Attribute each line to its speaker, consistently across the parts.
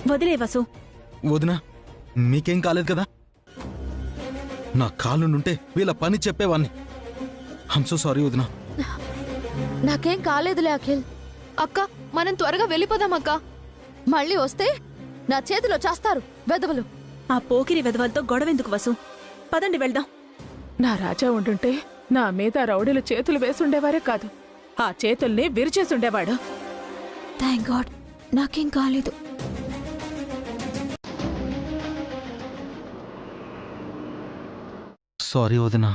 Speaker 1: వదిలే వసు.
Speaker 2: వదినా, మీకేం కాలేదు కదా? నా కాళ్ళుంటే వీళ్ళ పని చెప్పేవాణ్ణి. ఐమ్ సో సారీ వదినా.
Speaker 3: నాకేం కాలేదులే అఖిల్.
Speaker 4: అక్క, మనం త్వరగా వెళ్ళిపోదాం అక్క.
Speaker 3: మళ్ళీ వస్తే నా చేతిలో చేస్తారు వెదవలు.
Speaker 1: ఆ పోకిరి వెధవలతో గొడవెందుకు వసు? పదండి వెళ్దాం.
Speaker 5: నా రాజా ఉండుంటే నా మీద రౌడీలు చేతులు వేసుండేవారే కాదు, ఆ చేతుల్ని విరిచేసుండేవాడు.
Speaker 3: థ్యాంక్ గాడ్ నాకేం కాలేదు.
Speaker 2: సారీ వదినా,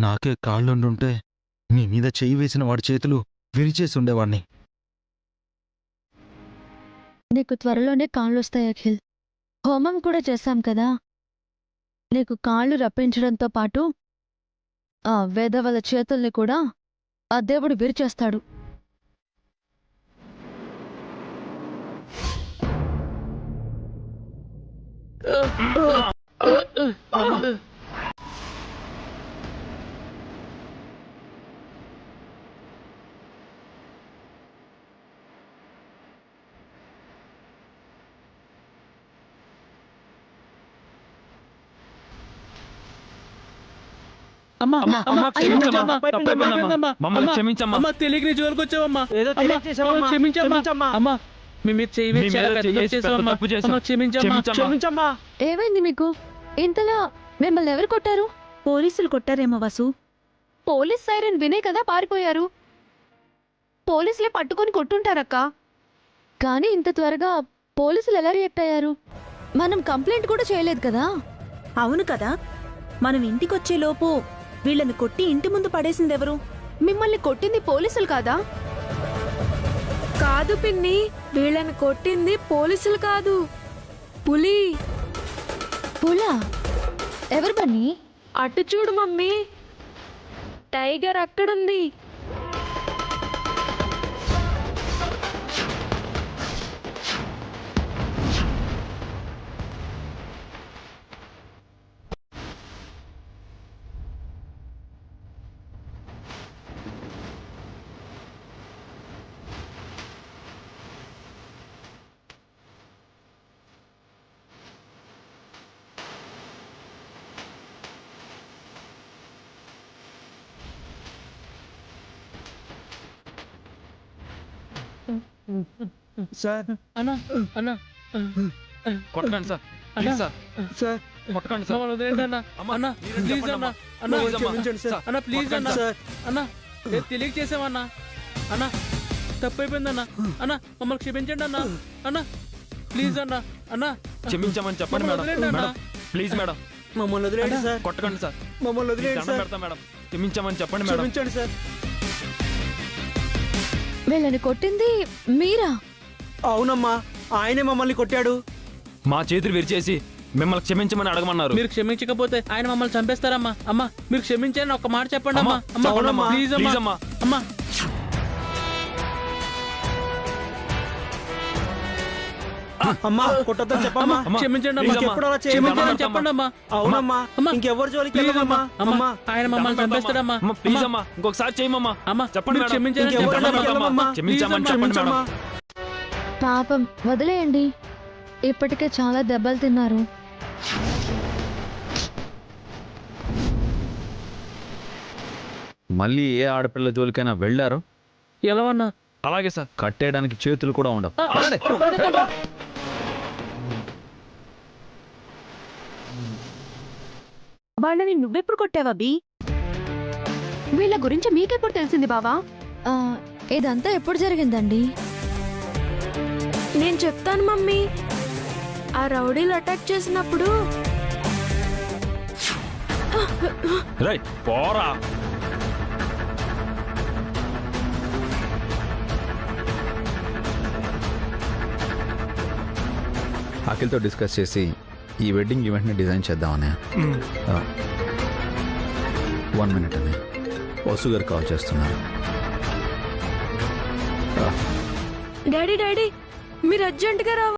Speaker 2: నాకే కాళ్ళుండుంటే మీ మీద చెయ్యి వేసిన వాడి చేతులు విరిచేసి ఉండేవాణ్ణి.
Speaker 3: నీకు త్వరలోనే కాళ్ళొస్తాయి అఖిల్. హోమం కూడా చేశాం కదా. నీకు కాళ్ళు రప్పించడంతో పాటు ఆ వేదవల చేతుల్ని కూడా ఆ దేవుడు విరిచేస్తాడు.
Speaker 6: తెలియక జోలికి వచ్చావమ్మా.
Speaker 3: ఏమైంది మీకు? ఇంతలా మిమ్మల్ని ఎవరు కొట్టారు?
Speaker 1: పోలీసులు కొట్టారేమో వసు.
Speaker 4: పోలీస్ సైరన్ వినే కదా పారిపోయారు. పోలీసులే పట్టుకొని కొట్టుంటారక్క.
Speaker 3: కానీ ఇంత త్వరగా పోలీసులు ఎలా రియాక్ట్ అయ్యారు? మనం కంప్లైంట్ కూడా చేయలేదు కదా.
Speaker 1: అవును కదా, మనం ఇంటికొచ్చేలోపు వీళ్ళని కొట్టి ఇంటి ముందు పడేసిందెవరు?
Speaker 4: మిమ్మల్ని కొట్టింది పోలీసులు కాదా?
Speaker 7: కాదు పిన్ని, వీళ్ళని కొట్టింది పోలీసులు కాదు, పులి.
Speaker 3: పులా? ఎవరు బన్నీ?
Speaker 7: అటు చూడు మమ్మీ, టైగర్ అక్కడుంది.
Speaker 6: సార్ అన్నా అన్నా
Speaker 8: కొట్టకండి సార్, ప్లీజ్ సార్.
Speaker 6: సార్
Speaker 8: కొట్టకండి సార్.
Speaker 6: వదిలేండి అన్న. అన్నా ప్లీజ్ అన్న. అన్నా క్షమించండి సార్. అన్నా ప్లీజ్ అన్న. అన్నా తెలియక చేసామన్నా. అన్నా తప్పైపోయిందన్నా. అన్నా మమ్మల్ని క్షమించండి అన్నా. అన్నా ప్లీజ్ అన్నా. అన్నా
Speaker 8: క్షమించమని చెప్పండి మేడం. మేడం ప్లీజ్ మేడం,
Speaker 6: మమ్మల్ని వదిలేండి సార్.
Speaker 8: కొట్టకండి సార్,
Speaker 6: మమ్మల్ని వదిలేండి
Speaker 8: దండం
Speaker 6: సార్.
Speaker 8: పెడతా మేడం. క్షమించమని చెప్పండి మేడం.
Speaker 6: క్షమించండి సార్.
Speaker 3: వీళ్ళని కొట్టింది మీరా?
Speaker 6: అవునమ్మా, ఆయనే మమ్మల్ని కొట్టాడు.
Speaker 8: మా చేతులు విరిచేసి మిమ్మల్ని క్షమించమని అడగమన్నారు.
Speaker 6: మీరు క్షమించకపోతే ఆయన మమ్మల్ని చంపేస్తారమ్మా. అమ్మా మీరు క్షమించని ఒక్క మాట చెప్పండి అమ్మా.
Speaker 8: చెప్పండి
Speaker 6: అమ్మా
Speaker 8: అమ్మా.
Speaker 6: ప్లీజ్
Speaker 8: ప్లీజ్
Speaker 6: అమ్మా.
Speaker 8: అమ్మా.
Speaker 6: అమ్మా అమ్మా కొట్టొద్దని చెప్పమ్మా.
Speaker 8: అమ్మా,
Speaker 6: క్షమించండి
Speaker 8: ప్లీజ్
Speaker 6: అమ్మా.
Speaker 8: అమ్మా.
Speaker 6: ఎప్పుడు అలా
Speaker 8: క్షమించమని
Speaker 6: చేయమని చెప్పండి అమ్మా. అవునమ్మా, ఇంకెవరు జోలికి వెళ్ళదమ్మా. అమ్మా ఆయన మమ్మల్ని చంపేస్తాడమ్మా.
Speaker 8: అమ్మా ప్లీజ్ అమ్మా, ఇంకొకసారి చేయమమ్మా.
Speaker 6: అమ్మా
Speaker 8: చెప్పండి మేడం.
Speaker 6: క్షమించండి
Speaker 8: ఇంకెవరు
Speaker 6: చెప్పండి
Speaker 8: జోలికి
Speaker 6: అమ్మా.
Speaker 8: వెళ్ళమమ్మా. క్షమించమని చెప్పండి మేడం.
Speaker 3: పాపం వదిలేయండి, ఇప్పటికే చాలా దెబ్బలు తిన్నారు.
Speaker 9: మళ్ళీ ఏ ఆడపిల్ల జోలికైనా వెళ్ళారు
Speaker 6: ఎలా అన్నా?
Speaker 8: అలాగే సార్.
Speaker 9: కట్టేయడానికి చేతులు కూడా ఉండవు.
Speaker 1: వాళ్ళని నువ్వెప్పుడు కొట్టావా బి?
Speaker 4: వీళ్ళ గురించి మీకెప్పుడు తెలిసింది బావా?
Speaker 3: ఆ, ఇదంతా ఎప్పుడు జరిగిందండి?
Speaker 7: నేను చెప్తాను మమ్మీ. ఆ రౌడీలు అటాక్ చేసినప్పుడు
Speaker 8: రైట్ పోరా.
Speaker 9: అఖిల్తో డిస్కస్ చేసి ఈ వెడ్డింగ్ ఈవెంట్ని డిజైన్ చేద్దామనే. 1 minute అని వసు గారు కాల్ చేస్తున్నారు.
Speaker 7: డాడీ మీరు అర్జెంటుగా రావాలి.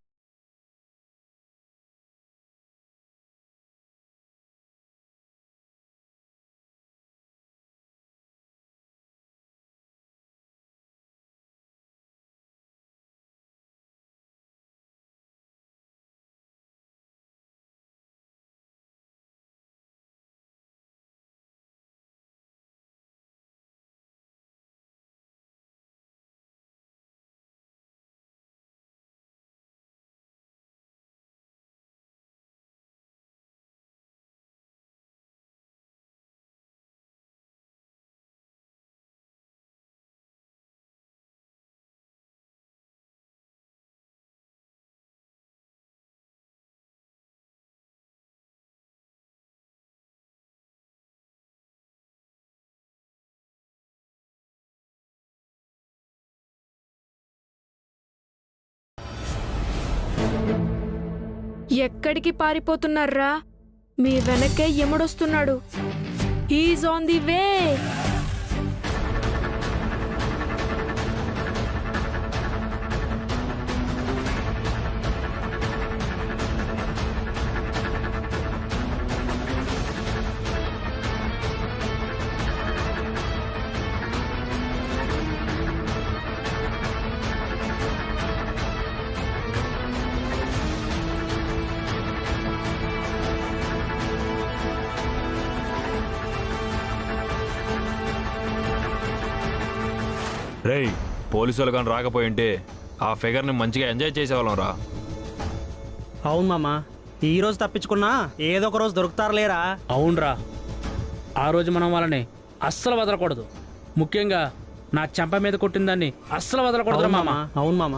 Speaker 7: ఎక్కడికి పారిపోతున్నారా? మీ వెనకే యముడొస్తున్నాడు. He's on the way.
Speaker 8: రేయ్, పోలీసులు కానీ రాకపోయింటే ఆ ఫిగర్ని మంచిగా ఎంజాయ్ చేసేవాళ్ళం రా.
Speaker 10: అవును మామ, ఈ రోజు తప్పించుకున్నా ఏదో ఒక రోజు దొరుకుతారు లేరా?
Speaker 6: అవునరా, ఆ రోజు మనం వాళ్ళని అస్సలు వదలకూడదు. ముఖ్యంగా నా చెంప మీద కొట్టిన దాన్ని అస్సలు వదలకూడదు మామ.
Speaker 10: అవును మామ.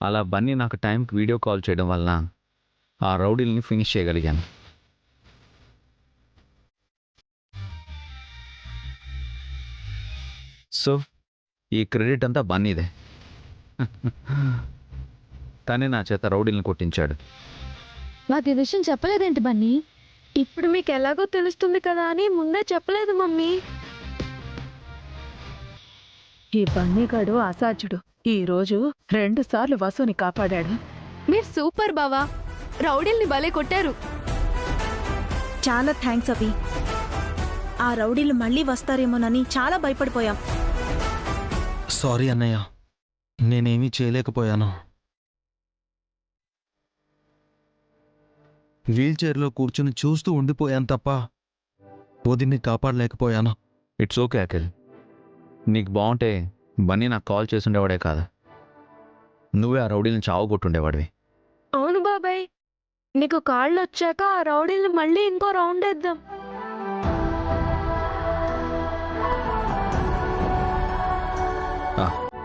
Speaker 9: అలా బన్నీ నాకు టైంకి వీడియో కాల్ చేయడం వలన ఆ రౌడీల్ని ఫినిష్ చేయగలిగాను. సో ఈ క్రెడిట్ అంతా బన్నీదే. తనే నా చేత రౌడీల్ని కొట్టించాడు.
Speaker 3: నాకు ఈ విషయం చెప్పలేదేంటి బన్నీ?
Speaker 7: ఇప్పుడు మీకు ఎలాగో తెలుస్తుంది కదా అని ముందే చెప్పలేదు మమ్మీ.
Speaker 5: ఈ బన్నీగాడు అసాధ్యుడు. ఈ రోజు 2 సార్లు వసుని కాపాడాడు.
Speaker 4: మీరు సూపర్ బావా, రౌడీల్ని భలే కొట్టారు.
Speaker 1: చాలా థ్యాంక్స్ అభి. ఆ రౌడీలు మళ్ళీ వస్తారేమోనని చాలా భయపడిపోయాం.
Speaker 2: సారీ అన్నయ్య, నేనేమీ చేయలేకపోయాను. వీల్ చైర్లో కూర్చుని చూస్తూ ఉండిపోయాను తప్ప వదిన్ని కాపాడలేకపోయాను.
Speaker 9: It's okay Akhil. నీకు బాగుంటే బన్నీ నాకు కాల్ చేసి ఉండేవాడే కాదు, నువ్వే ఆ రౌడీని చావగొట్టుండేవాడివి.
Speaker 7: అవును బాబాయ్, నీకు కాళ్ళు వచ్చాక ఆ రౌడీల్ని మళ్ళీ ఇంకో రౌండ్ వేద్దాం.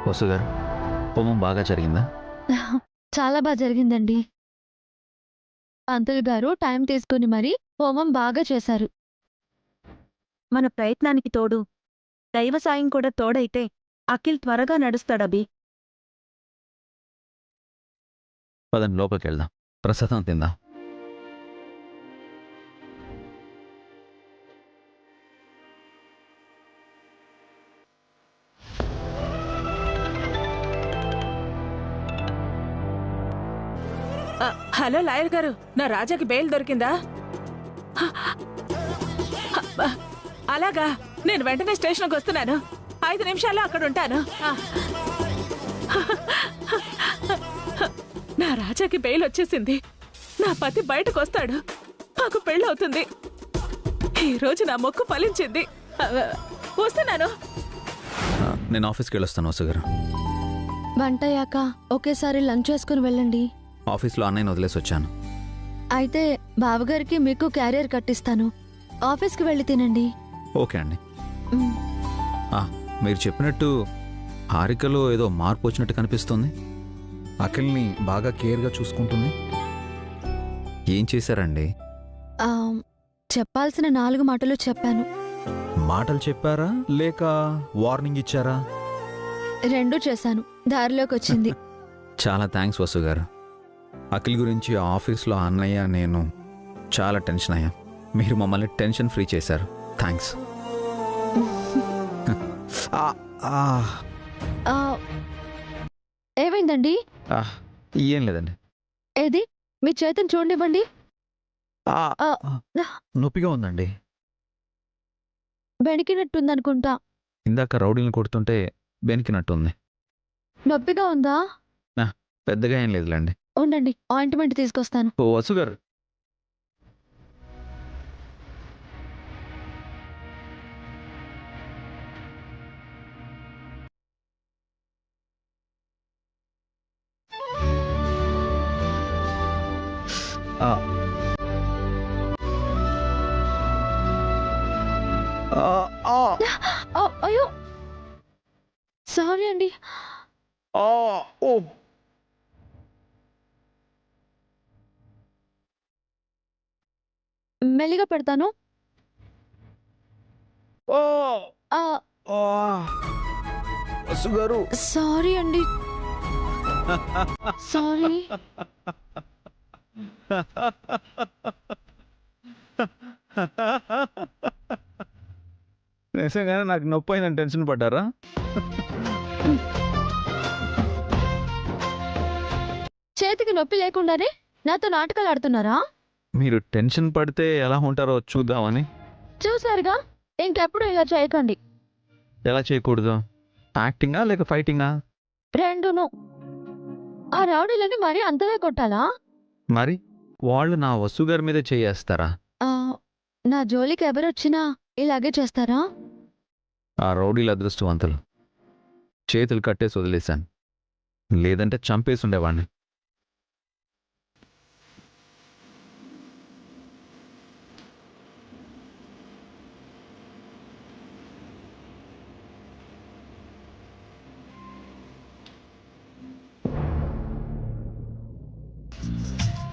Speaker 9: వసు గారు, హోమం బాగా జరిగిందా?
Speaker 3: చాలా బాగా జరిగిందండి. పంతులు గారు టైం తీసుకుని మరీ హోమం బాగా చేశారు.
Speaker 1: మన ప్రయత్నానికి తోడు దైవ సాయం కూడా తోడైతే అఖిల్ త్వరగా నడుస్తాడబి.
Speaker 9: పదండి లోపలికి వెళ్దాం, ప్రసాదం తిందాం.
Speaker 5: హలో లాయర్ గారు, నా రాజాకి బెయిల్ దొరికిందా? అలాగా, నేను వెంటనే స్టేషన్కి వస్తున్నాను. 5 నిమిషాల్లో అక్కడ ఉంటాను. నా రాజాకి బెయిల్ వచ్చేసింది. నా పతి బయటకు వస్తాడు, మాకు పెళ్ళవుతుంది. ఈరోజు నా మొక్కు ఫలించింది. వస్తున్నాను.
Speaker 9: నేను ఆఫీస్కి వెళ్ళొస్తాను వసు గారు.
Speaker 3: వంట అయ్యాక ఒకేసారి లంచ్ చేసుకుని వెళ్ళండి.
Speaker 9: ఆఫీస్లో అన్నయ్యని వదిలేసి వచ్చాను.
Speaker 3: అయితే బావగారికి మీకు క్యారియర్ కట్టిస్తాను. ఆఫీస్కి వెళ్ళి తినండి.
Speaker 9: ఓకే అండి. మీరు చెప్పినట్టు హారికలో ఏదో మార్పు వచ్చినట్టు కనిపిస్తుంది.
Speaker 2: అఖిల్ని బాగా కేర్గా చూసుకుంటుంది.
Speaker 9: ఏం చేశారండి?
Speaker 3: ఆ, చెప్పాల్సిన 4 మాటలు చెప్పాను.
Speaker 2: మాటలు చెప్పారా లేక వార్నింగ్ ఇచ్చారా?
Speaker 3: 2 చేశాను. దారిలోకి వచ్చింది.
Speaker 9: చాలా థ్యాంక్స్ వసు గారు. అఖిల్ గురించి ఆఫీస్లో అన్నయ్య నేను చాలా టెన్షన్ అయ్యాం. మీరు మమ్మల్ని టెన్షన్ ఫ్రీ చేశారు. థ్యాంక్స్.
Speaker 3: ఆ, ఏమైందండి?
Speaker 9: ఏం లేదండి.
Speaker 3: ఏది మీ చేతిని చూడనివ్వండి.
Speaker 9: నొప్పిగా ఉందండి.
Speaker 3: బెణికినట్టుందనుకుంటా.
Speaker 9: ఇందాక రౌడీని కొడుతుంటే బెనికినట్టుంది.
Speaker 3: నొప్పిగా ఉందా?
Speaker 9: పెద్దగా ఏం లేదులేండి.
Speaker 3: ఉండండి, ఆయింట్మెంట్ తీసుకొస్తాను.
Speaker 9: ఓ వసు గారు,
Speaker 3: అయ్యో సారీ అండి. మెల్లిగా పెడతాను.
Speaker 9: వసు గారు,
Speaker 3: సారీ అండి. సారీ.
Speaker 9: నిజంగానే నాకు నొప్పి అయిందని టెన్షన్ పడ్డారా?
Speaker 3: చేతికి నొప్పి లేకుండానే నాతో నాటకాలు ఆడుతున్నారా?
Speaker 9: మీరు టెన్షన్ పడితే ఎలా ఉంటారో చూద్దామని.
Speaker 3: చూసారుగా, ఇంకెప్పుడు ఇలా చేయకండి.
Speaker 9: ఎలా చేయకూడదు? యాక్టింగా లేక ఫైటింగా?
Speaker 3: 2ను. ఆ రౌడీలని మరీ అంతగా కొట్టాలా?
Speaker 9: మరి వాళ్ళు నా వసు గారి మీద చేయేస్తారా?
Speaker 3: నా జోలికి ఎవరొచ్చినా ఇలాగే చేస్తారా?
Speaker 9: ఆ రౌడీల అదృష్టవంతులు. చేతులు కట్టేసి వదిలేశాను, లేదంటే చంపేసి ఉండేవాడిని.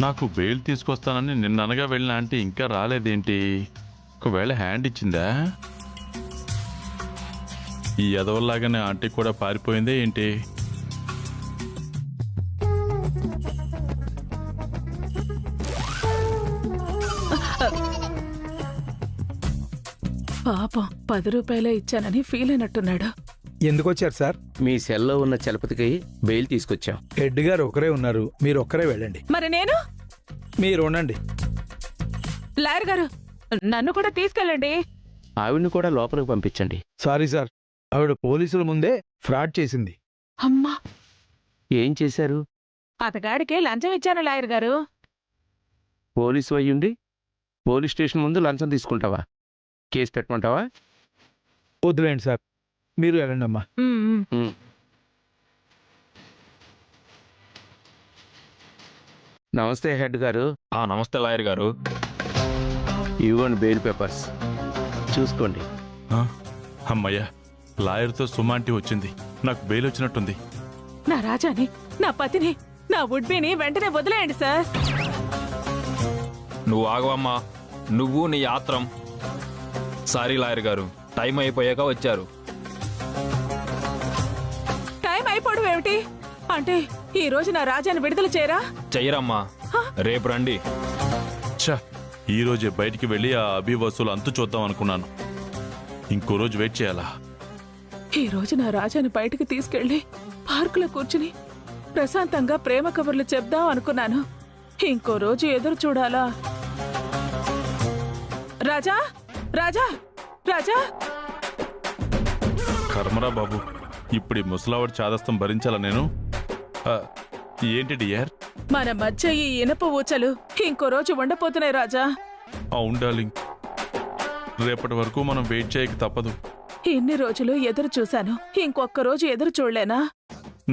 Speaker 11: నాకు బెయిల్ తీసుకొస్తానని నిన్ననగా వెళ్ళిన ఆంటీ ఇంకా రాలేదేంటి? ఒకవేళ హ్యాండ్ ఇచ్చిందా? ఈ ఎదవల్లాగానే ఆంటీ కూడా పారిపోయిందే ఏంటి?
Speaker 5: పాపం 10 రూపాయలే ఇచ్చానని ఫీల్ అయినట్టున్నాడు.
Speaker 12: ఎందుకు వచ్చారు సార్?
Speaker 6: మీ సెల్లో ఉన్న చలపతికి బెయిల్ తీసుకొచ్చాం.
Speaker 12: హెడ్ గారు ఒకరే ఉన్నారు, మీరు ఒక్కరే వెళ్ళండి.
Speaker 5: మరి నేను?
Speaker 12: మీరు ఉండండి.
Speaker 5: లాయర్ గారు, నన్ను కూడా తీసుకెళ్ళండి.
Speaker 6: ఆవిడ్ని కూడా లోపలికి పంపించండి.
Speaker 12: సారీ సార్, ఆవిడ పోలీసుల ముందే ఫ్రాడ్ చేసింది.
Speaker 5: అమ్మా,
Speaker 6: ఏం చేశారు?
Speaker 5: అతగాడికి లంచం ఇచ్చాను లాయర్ గారు.
Speaker 6: పోలీసు అయ్యుండి పోలీస్ స్టేషన్ ముందు లంచం తీసుకుంటావా? కేసు పెట్టమంటావా?
Speaker 12: వద్దులేండి సార్, మీరు వెళ్ళండి అమ్మా.
Speaker 6: నమస్తే హెడ్ గారు.
Speaker 8: నమస్తే లాయర్ గారు.
Speaker 6: ఇవ్వండి బెయిల్ పేపర్స్, చూసుకోండి.
Speaker 11: అమ్మయ్యా, లాయర్తో సుమాంటి వచ్చింది. నాకు బెయిల్ వచ్చినట్టుంది.
Speaker 5: నా రాజాని, నా పతిని, నా వుడ్బీని వెంటనే వదిలేయండి సార్.
Speaker 8: నువ్వు ఆగవమ్మా, నువ్వు నీ ఆత్రం. సారీ లాయర్ గారు, టైం అయిపోయాక వచ్చారు.
Speaker 5: టైం అయిపోవడం ఏమిటి? అంటే ఈ రోజు నా రాజాని విడుదల చేయరా?
Speaker 8: చెయ్యరమ్మా, రేపు రండి.
Speaker 11: ఛా, ఈ రోజే బయటికి వెళ్ళి ఆ అభి వసూలు అంతు చూద్దాం అనుకున్నాను. ఇంకో రోజు వెయిట్ చేయాలా?
Speaker 5: ఈ రోజు నా రాజాని బయటికి తీసుకెళ్లి పార్కులో కూర్చుని ప్రశాంతంగా ప్రేమ కబుర్లు చెప్దాం అనుకున్నాను. ఇంకో రోజు ఎదురు చూడాలా? రాజా, రాజా, రాజా!
Speaker 11: కర్మరా బాబు, ఇప్పుడు ఈ ముసలావాడి చాదస్తం భరించాలా నేను? ఏంటి డియర్?
Speaker 5: మన మధ్య ఈ ఇనప ఊచలు ఇంకో రోజు ఉండపోతున్నాయి రాజా.
Speaker 11: అవును డార్లింగ్, రేపటి వరకు మనం వెయిట్ చేయక తప్పదు.
Speaker 5: ఇన్ని రోజులు ఎదురు చూశాను, ఇంకొక్క రోజు ఎదురు చూడలేనా?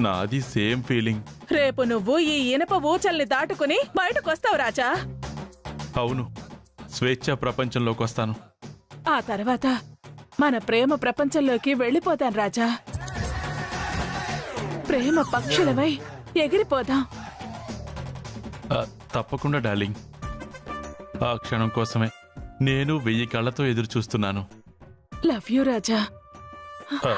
Speaker 11: నాది సేమ్ ఫీలింగ్.
Speaker 5: రేపు నువ్వు ఈ ఇనప ఊచల్ని దాటుకుని బయటకొస్తావు రాజా.
Speaker 11: అవును, స్వేచ్ఛ ప్రపంచంలోకి వస్తాను.
Speaker 5: ఆ తర్వాత మన ప్రేమ ప్రపంచంలోకి వెళ్ళిపోతాను రాజా. ప్రేమ పక్షులవై ఎగిరిపోదాం.
Speaker 11: తప్పకుండా డార్లింగ్. ఆ క్షణం కోసమే నేను 1000 కళ్ళతో ఎదురు చూస్తున్నాను.
Speaker 5: లవ్ యూ రాజా.
Speaker 11: ఆ,